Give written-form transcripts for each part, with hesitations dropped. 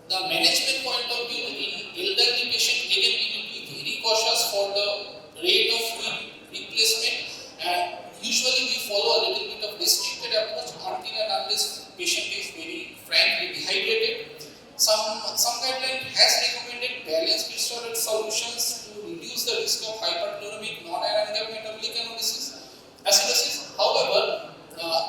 The management point of view in elderly patient, again we need to be very cautious for the rate of fluid replacement, and usually we follow a little bit of restricted approach until and unless patient is very frankly dehydrated. Some guideline has recommended balanced steroid solutions to reduce the risk of hypertonic non-aerobic metabolic acidosis. However,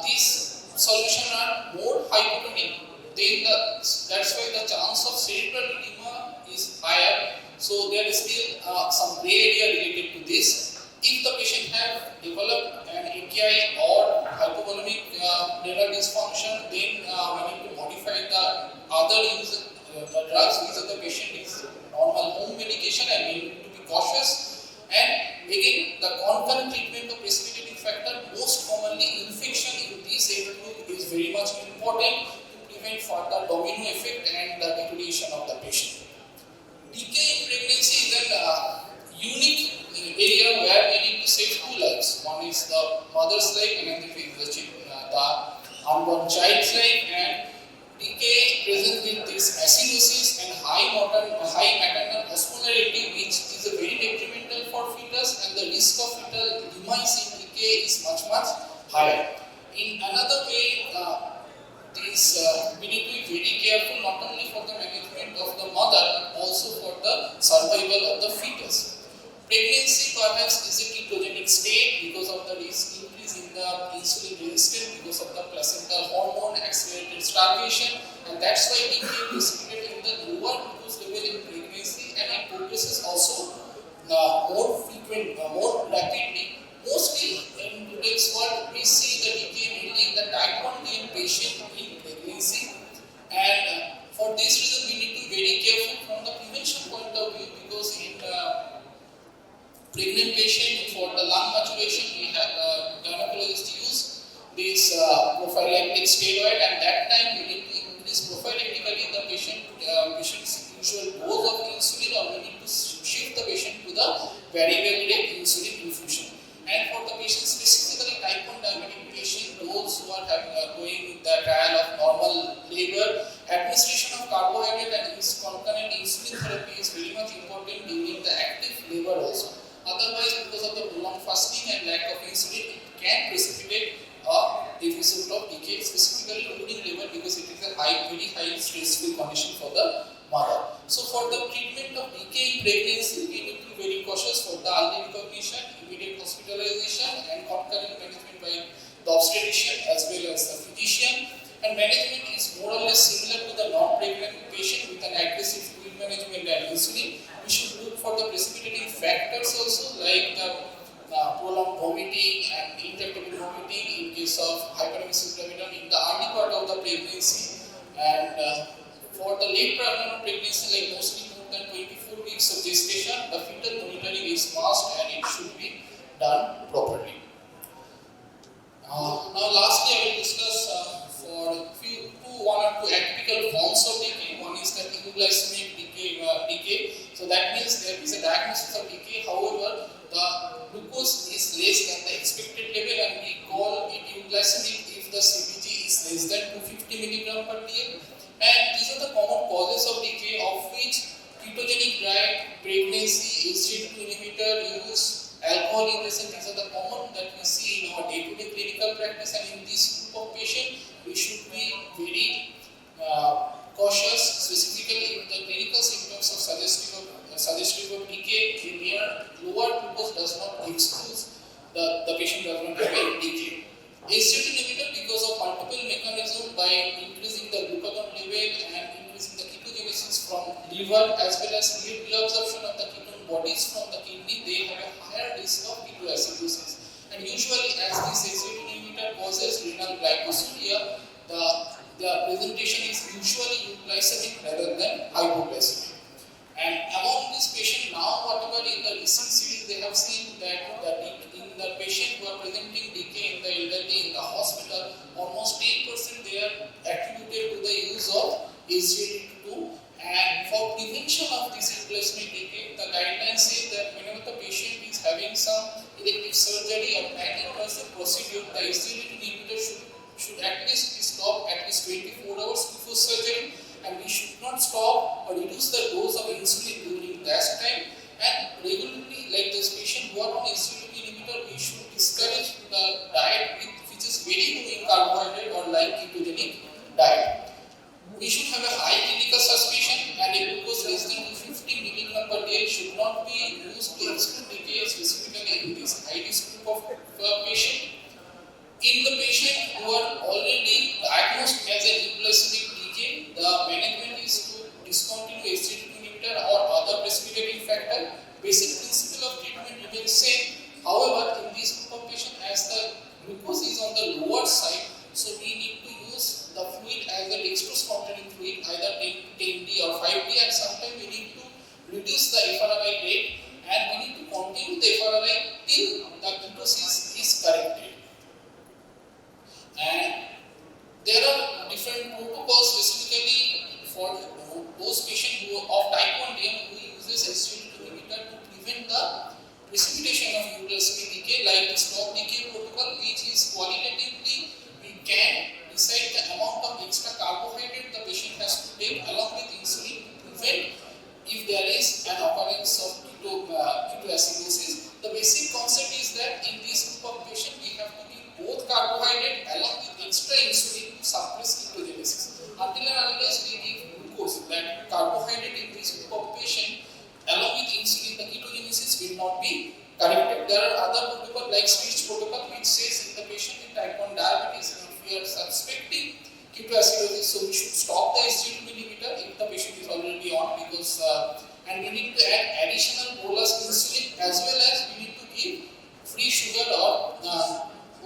these solutions are more hypotonic. That's why the chance of cerebral edema is higher. So there is still some gray area related to this. If the patient have developed an AKI or hypovolemic renal dysfunction, then we need to modify the other the drugs use of the patient is normal home medication, and we need to be cautious. And again, the concurrent treatment of precipitating factor, most commonly infection in this age group, is very much important to prevent further domino effect and the deterioration of the patient. Decay in pregnancy is a unique area where we need to save two lives. One is the mother's life, and another is the unborn child's life. And decay present with this acidosis and high maternal osmolarity, which is a very detrimental for fetus, and the risk of fetal demise in decay is much higher. In another way, we need to be very careful not only for the management of the mother but also for the survival of the fetus. Pregnancy perhaps is a ketogenic state because of the risk increase in the insulin resistance because of the placental hormone, accelerated starvation, and that's why decay precipitated in the lower glucose level in pregnancy, and it progresses also more frequent, more rapidly. Mostly in today's world, we see the decay mainly in the type 1 patient in pregnancy, and for this reason we need to be very careful from the prevention point of view, because in pregnant patient for the lung maturation we have gynecologists use this prophylactic steroid, and that time we need to increase prophylactically the patient's usual dose of insulin, or we need to shift the patient to the variable rate insulin infusion. And for the patients specifically type 1 diabetic patient, those who are going with the trial of normal labor, administration of carbohydrate and concurrent insulin therapy is very much important during the active labor also. Otherwise, because of the prolonged fasting and lack of insulin, it can precipitate a episode of decay, specifically during labor, because it is a very high stressful condition for the mother. So for the treatment of decay in pregnancy, we need to be very cautious for the early recognition, immediate hospitalization, and concurrent management by the obstetrician as well as the physician. And management is more or less similar to the non-pregnant patient with an aggressive fluid management and insulin. We should look for the precipitating factors also, like the prolonged vomiting and intractable vomiting in case of hyperemesis gravidum in the early part of the pregnancy. And for the late pregnancy, like mostly more than 24 weeks of gestation, the fetal monitoring is must and it should be done properly. Now lastly, I will discuss for one or two atypical forms of decay. One is the euglycemic decay. So that means there is a diagnosis of decay. However, the glucose is less than the expected level, and we call it euglycemic if the CBG is less than 250 mg per dl. And these are the common causes of decay, of which ketogenic diet, pregnancy, SGLT2 inhibitor use, alcohol ingestion, these are the common that we see in our day-to-day clinical practice. And in this group of patients, we should be very cautious, specifically if the clinical symptoms of suggestive of decay in near lower glucose does not excuse the patient does not have a decay. SGLT inhibitor, because of multiple mechanisms, by increasing the glucagon level and increasing the ketogenesis from liver as well as reabsorption of the ketone bodies from the kidney, they have a higher risk of ketoacidosis. And usually, as this SGLT inhibitor causes renal glycosuria, the presentation is usually euglycemic rather than hypoglycemic. And among these patients, now whatever in the recent series they have seen that in the patient who are presenting decay in the elderly in the hospital, almost 8% they are attributed to the use of SGLT2. And for prevention of this euglycemic decay, the guidelines say that whenever the patient is having some elective surgery or planned invasive procedure, the SGLT2 inhibitor should at least be stopped at least 24 hours before surgery, and we should not stop or reduce the dose of insulin during that time, and regularly, like this patient who are on insulin inhibitor, we should discourage the diet which is very low in carbohydrate or like ketogenic diet. We should have a high clinical suspicion, and a glucose less than 250 mg per day should not be used to exclude decay, specifically in this high risk group of patient. In the patient who are already diagnosed as a euglycemic decay, the management is to discontinue SGLT2 inhibitor or other precipitating factor. Basic principle of treatment remains same. However, in this group of patient, as the glucose is on the lower side, so we need to use the fluid as a dextrose containing fluid, either 10D or 5D, and sometimes we need to reduce the FRI rate, and we need to continue the FRI till the ketosis is corrected. And there are different protocols specifically for those patients who of type 1 DM who uses SGLT2 inhibitor to prevent the precipitation of euglycemic decay, like the stop decay protocol, which is qualitatively we can decide the amount of extra carbohydrate the patient has to take along with insulin to prevent if there is an occurrence of ketoacidosis. The basic concept is that in this group of patients we have to give both carbohydrate along with extra insulin to suppress ketogenesis. Until and unless we give glucose, that carbohydrate in this group of patient along with insulin, the ketogenesis will not be corrected. There are other protocols like speech protocol which says in the patient with type 1 diabetes, if we are suspecting ketoacidosis, so we should stop the SGLT2 inhibitor if the patient is already on, because and we need to add additional bolus insulin, as well as we need to give free sugar or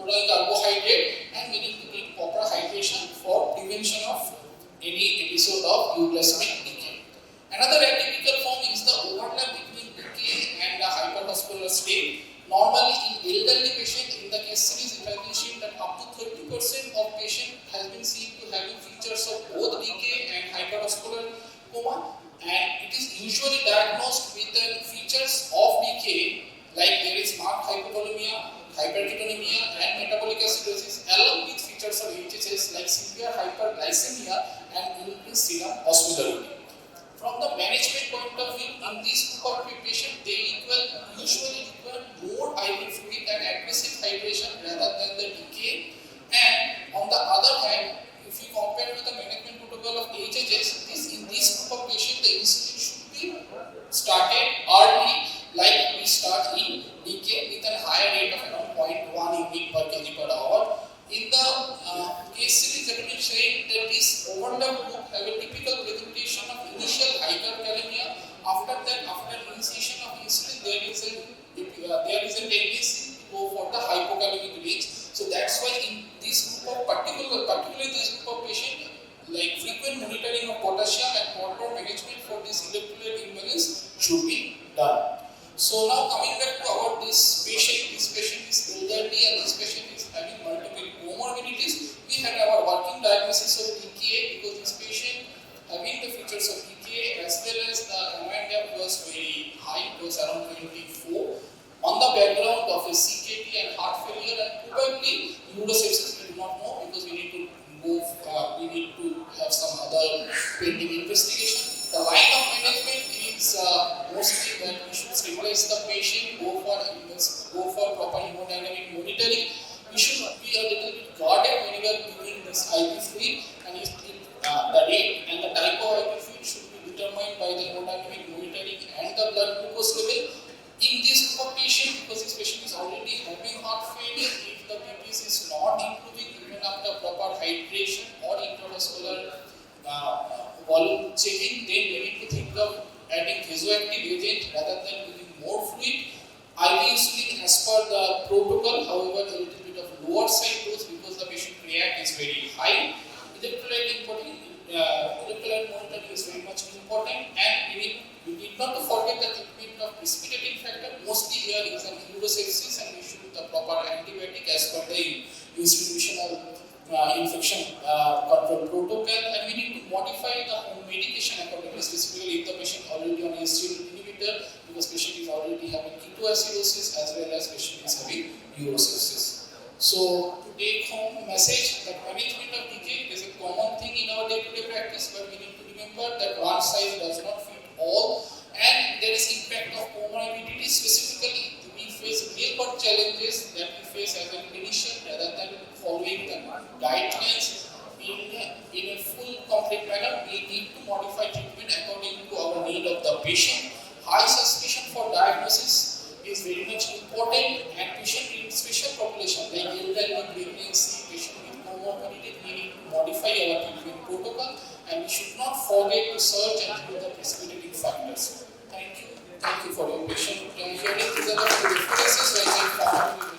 oral carbohydrate, and we need to give proper hydration for prevention of any episode of euglycemic decay. Another atypical form is the overlap between decay and the hyperhospital state. Normally, in elderly patient, in the case series, it has been shown that up to 30% of patient has been seen to having features of both decay and hyperhospital coma, and it is usually diagnosed with the features of decay, like there is marked hypovolemia, hyperketonemia, and metabolic acidosis, along with features of HHS like severe hyperglycemia and increased serum osmolarity. From the management point of view, in this group of patient, they usually require more IV fluid and aggressive hydration rather than the decay. And on the other hand, if you compare with the management protocol of HHS, in this group of patient, the insulin should be started early, like we start in decay with a higher rate of around 0.1 unit per kg per hour. In the case series, it has been said that this overlap group have a typical presentation of initial hyperkalemia. After that, after initiation of insulin, there is a tendency to go for the hypokalemic range. So that's why in this group of particularly this group of patient, like frequent monitoring of potassium and proper management for this electrolyte imbalance should be done. So now coming back to this patient is elderly and this patient is having multiple comorbidities. We had our working diagnosis of DKA because this patient having the features of DKA as well as the MINDAP was very high, it was around 24, on the background of a CKD and heart failure and probably neurosepsis. We do not know because we need to have some other pending investigation. The line of management is mostly that we should stabilize the patient, go for proper hemodynamic monitoring. We should be a little bit guarded when we are giving this IV fluid, and the rate and the type of IV fluid should be determined by the hemodynamic monitoring and the blood glucose level. In this group of patient, because this patient is already having heart failure, if the BPS is not improving even after proper hydration or intravascular volume checking, then we need to think of adding vasoactive agent rather than giving more fluid. IV insulin as per the protocol, however, a little bit of lower side dose because the patient creat is very high. Electrolyte monitoring is very much important, and we need not to forget the treatment of precipitating factor. Mostly here is an neurosepsis, and we should the proper antibiotic as per the institutional infection control protocol, and we need to modify the home medication accordingly, specifically if the patient already on SGLT2 inhibitor, because patient is already having ketoacidosis as well as patient is having urosepsis. So to take home message that management of decay is a common thing in our day-to-day practice, but we need to remember that one our size does not fit all, and there is impact of comorbidities. Specifically, we face real-world challenges that we face as a clinician rather than following the guidelines in a full complete manner. We need to modify treatment according to our need of the patient. High suspicion for diagnosis is very much important, and patient in special population like elderly, pregnancy, patient with comorbidity, we need to modify our treatment protocol, and we should not forget to search and do the precipitating factors. Thank you. Thank you for your patient hearing. These are the references like